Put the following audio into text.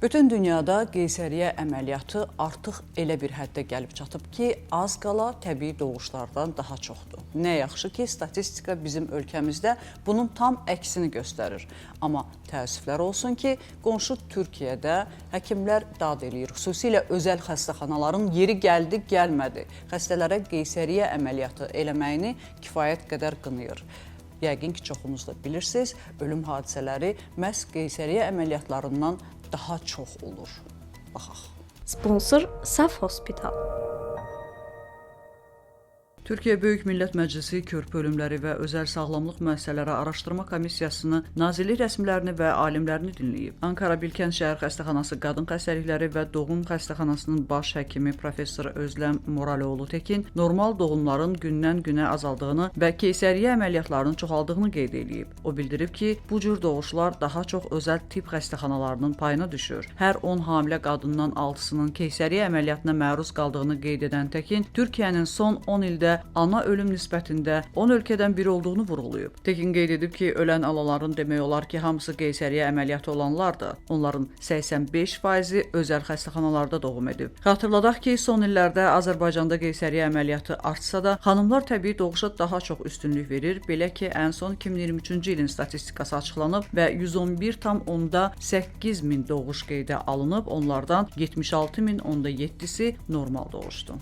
Bütün dünyada qeysəriyyə əməliyyatı artıq elə bir həddə gəlib çatıb ki, az qala təbii doğuşlardan daha çoxdur. Nə yaxşı ki, statistika bizim ölkəmizdə bunun tam əksini göstərir. Amma təəssüflər olsun ki, qonşu Türkiyədə həkimlər dad eləyir. Xüsusilə özəl xəstəxanaların yeri gəldi, gəlmədi. Xəstələrə qeysəriyyə əməliyyatı eləməyini kifayət qədər qınayır. Yəqin ki, çoxunuz da bilirsiniz, ölüm hadisələri məhz qeysəriyyə əməliyyatlarından daha çox olur. Baxaq. Sponsor Saf Hospital. Türkiyə Böyük Millət Məclisi Körpü Ölümləri və Özəl Sağlamlıq Müəssisələri Araşdırma Komissiyasını, nazirlik rəsmilərini və alimlərini dinləyib. Ankara Bilkənt Şəhər Xəstəxanası Qadın Xəstəlikləri və Doğum Xəstəxanasının baş həkimi professor Özləm Moraloğlu Tekin normal doğumların gündən-günə azaldığını və keysəriyyə əməliyyatlarının çoxaldığını qeyd edib. O bildirib ki, bu cür doğuşlar daha çox özəl tibb xəstəxanalarının payına düşür. Hər 10 hamilə qadından 6-sının keysəriyyə əməliyyatına məruz qaldığını qeyd edən Tekin, Türkiyənin son 10 ildə ana ölüm nisbətində 10 ölkədən biri olduğunu vurğulayıb. Tekin qeyd edib ki, ölən alaların demək olar ki, hamısı qeysəriyyə əməliyyatı olanlardır. Onların 85%-i özəl xəstəxanalarda doğum edib. Xatırladaq ki, son illərdə Azərbaycanda qeysəriyyə əməliyyatı artsa da, xanımlar təbii doğuşa daha çox üstünlük verir. Belə ki, ən son 2023-cü ilin statistikası açıqlanıb və 111,8 min doğuş qeydə alınıb. Onlardan 76,7-si normal doğuşdur.